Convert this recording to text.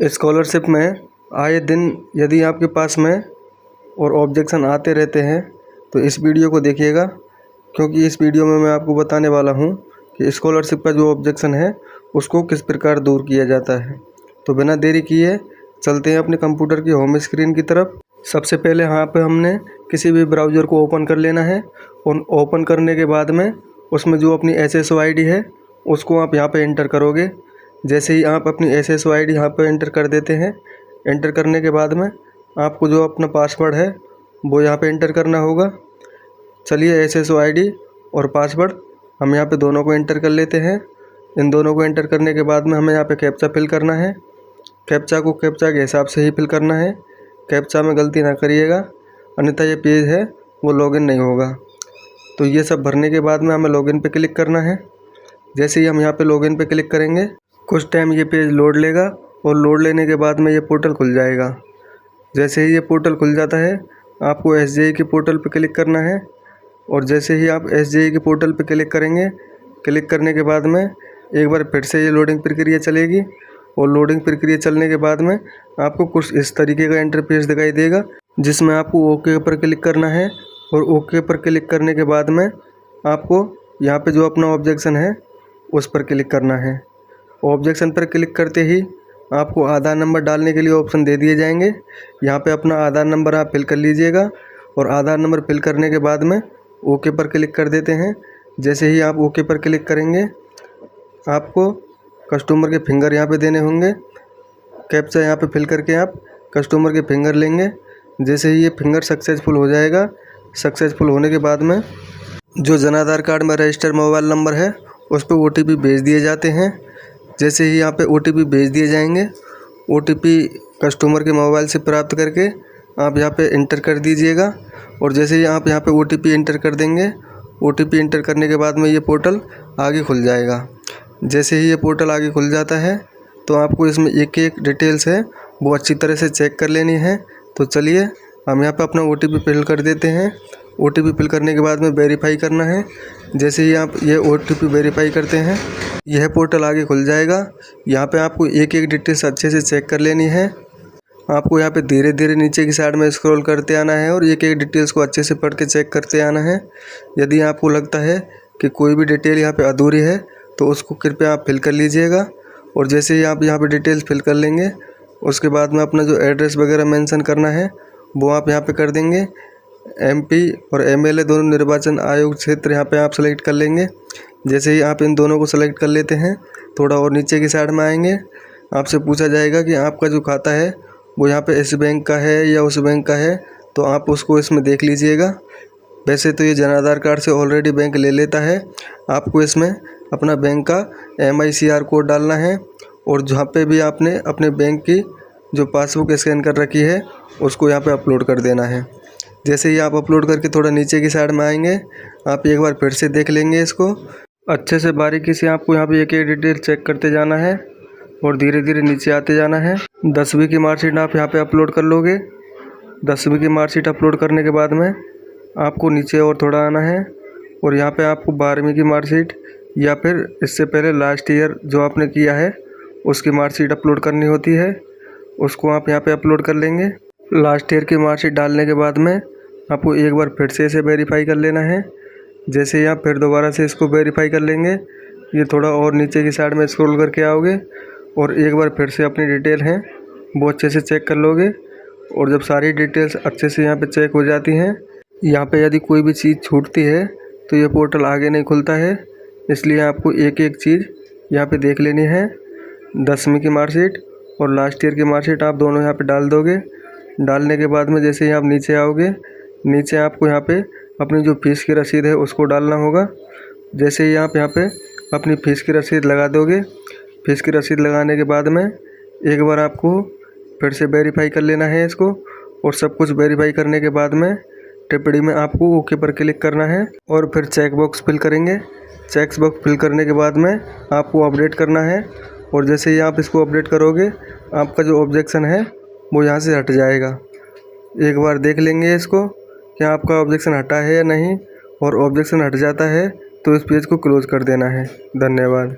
Scholarship में आए दिन यदि आपके पास में और ऑब्जेक्शन आते रहते हैं तो इस वीडियो को देखिएगा, क्योंकि इस वीडियो में मैं आपको बताने वाला हूं कि स्कॉलरशिप का जो ऑब्जेक्शन है उसको किस प्रकार दूर किया जाता है। तो बिना देरी किए चलते हैं अपने कंप्यूटर की होम स्क्रीन की तरफ। सबसे पहले यहाँ पे हमने किसी भी ब्राउज़र को ओपन कर लेना है और ओपन करने के बाद में उसमें जो अपनी SSO ID है उसको आप यहाँ पे एंटर करोगे। जैसे ही आप अपनी SSO ID यहाँ पे एंटर कर देते हैं, एंटर करने के बाद में आपको जो अपना पासवर्ड है वो यहाँ पे एंटर करना होगा। चलिए SSO ID और पासवर्ड हम यहाँ पे दोनों को एंटर कर लेते हैं। इन दोनों को एंटर करने के बाद में हमें यहाँ पे कैप्चा फिल करना है। कैप्चा को कैप्चा के हिसाब से ही फिल करना है, कैप्चा में गलती ना करिएगा, अन्यथा ये पेज है वो लॉगिन नहीं होगा। तो ये सब भरने के बाद में हमें लॉगिन पे क्लिक करना है। जैसे ही हम यहाँ पे लॉगिन पे क्लिक करेंगे कुछ टाइम ये पेज लोड लेगा और लोड लेने के बाद में ये पोर्टल खुल जाएगा। जैसे ही ये पोर्टल खुल जाता है आपको SJE के पोर्टल पे क्लिक करना है और जैसे ही आप SJE के पोर्टल पे क्लिक करेंगे, क्लिक करने के बाद में एक बार फिर से ये लोडिंग प्रक्रिया चलेगी और लोडिंग प्रक्रिया चलने के बाद में आपको कुछ इस तरीके का इंटरफेस दिखाई देगा, जिसमें आपको ओके पर क्लिक करना है और ओके पर क्लिक करने के बाद में आपको यहाँ पे जो अपना ऑब्जेक्शन है उस पर क्लिक करना है। ऑब्जेक्शन पर क्लिक करते ही आपको आधार नंबर डालने के लिए ऑप्शन दे दिए जाएंगे। यहाँ पे अपना आधार नंबर आप फिल कर लीजिएगा और आधार नंबर फिल करने के बाद में ओके पर क्लिक कर देते हैं। जैसे ही आप ओके पर क्लिक करेंगे आपको कस्टमर के फिंगर यहाँ पे देने होंगे। कैप्चा यहाँ पे फिल करके आप कस्टमर के फिंगर लेंगे। जैसे ही ये फिंगर सक्सेसफुल हो जाएगा, सक्सेसफुल होने के बाद में जो जन आधार कार्ड में रजिस्टर मोबाइल नंबर है उस पर OTP भेज दिए जाते हैं। जैसे ही यहाँ पे OTP भेज दिए जाएंगे, OTP कस्टमर के मोबाइल से प्राप्त करके आप यहाँ पे इंटर कर दीजिएगा और जैसे ही आप यहाँ पे OTP इंटर कर देंगे, OTP इंटर करने के बाद में ये पोर्टल आगे खुल जाएगा। जैसे ही ये पोर्टल आगे खुल जाता है तो आपको इसमें एक एक डिटेल्स है वो अच्छी तरह से चेक कर लेनी है। तो चलिए हम यहाँ पे अपना OTP फिल कर देते हैं। OTP फिल करने के बाद में वेरीफाई करना है। जैसे ही आप ये OTP वेरीफाई करते हैं यह पोर्टल आगे खुल जाएगा। यहाँ पे आपको एक एक डिटेल्स अच्छे से चेक कर लेनी है। आपको यहाँ पे धीरे धीरे नीचे की साइड में स्क्रॉल करते आना है और एक एक डिटेल्स को अच्छे से पढ़ के चेक करते आना है। यदि आपको लगता है कि कोई भी डिटेल यहाँ पे अधूरी है तो उसको कृपया आप फिल कर लीजिएगा। और जैसे ही आप यहाँ पे डिटेल्स फिल कर लेंगे उसके बाद में अपना जो एड्रेस वगैरह मेंशन करना है वो आप यहाँ पे कर देंगे। MP और MLA दोनों निर्वाचन आयोग क्षेत्र यहाँ पे आप सेलेक्ट कर लेंगे। जैसे ही आप इन दोनों को सेलेक्ट कर लेते हैं, थोड़ा और नीचे की साइड में आएंगे, आपसे पूछा जाएगा कि आपका जो खाता है वो यहाँ पे इस बैंक का है या उस बैंक का है, तो आप उसको इसमें देख लीजिएगा। वैसे तो ये जन आधार कार्ड से ऑलरेडी बैंक ले लेता है। आपको इसमें अपना बैंक का MICR कोड डालना है और जहाँ पे भी आपने अपने बैंक की जो पासबुक स्कैन कर रखी है उसको यहाँ पे अपलोड कर देना है। जैसे ही आप अपलोड करके थोड़ा नीचे की साइड में आएंगे, आप एक बार फिर से देख लेंगे इसको अच्छे से बारीकी से। आपको यहाँ पे एक एक डिटेल चेक करते जाना है और धीरे धीरे नीचे आते जाना है। 10वीं की मार्कशीट आप यहाँ पे अपलोड कर लोगे। 10वीं की मार्कशीट अपलोड करने के बाद में आपको नीचे और थोड़ा आना है और यहाँ पे आपको 12वीं की मार्कशीट या फिर इससे पहले लास्ट ईयर जो आपने किया है उसकी मार्कशीट अपलोड करनी होती है, उसको आप यहाँ पे अपलोड कर लेंगे। लास्ट ईयर की मार्कशीट डालने के बाद में आपको एक बार फिर से इसे वेरीफाई कर लेना है। जैसे ही आप फिर दोबारा से इसको वेरीफाई कर लेंगे, ये थोड़ा और नीचे की साइड में स्क्रॉल करके आओगे और एक बार फिर से अपनी डिटेल हैं वो अच्छे से चेक कर लोगे। और जब सारी डिटेल्स अच्छे से यहाँ पे चेक हो जाती हैं, यहाँ पे यदि कोई भी चीज़ छूटती है तो ये पोर्टल आगे नहीं खुलता है। इसलिए आपको एक एक चीज़ यहाँ पे देख लेनी है। 10वीं की मार्कशीट और लास्ट ईयर की मार्कशीट आप दोनों यहाँ पे डाल दोगे। डालने के बाद में जैसे ही आप नीचे आओगे, नीचे आपको यहाँ पे अपनी जो फ़ीस की रसीद है उसको डालना होगा। जैसे ही आप यहाँ पे अपनी फ़ीस की रसीद लगा दोगे, फ़ीस की रसीद लगाने के बाद में एक बार आपको फिर से वेरीफाई कर लेना है इसको। और सब कुछ वेरीफाई करने के बाद में टिप्पणी में आपको ओके पर क्लिक करना है और फिर चेक बॉक्स फिल करेंगे। चेक बॉक्स फिल करने के बाद में आपको अपडेट करना है और जैसे ही आप इसको अपडेट करोगे आपका जो ऑब्जेक्शन है वो यहाँ से हट जाएगा। एक बार देख लेंगे इसको कि आपका ऑब्जेक्शन हटा है या नहीं, और ऑब्जेक्शन हट जाता है तो इस पेज को क्लोज़ कर देना है। धन्यवाद।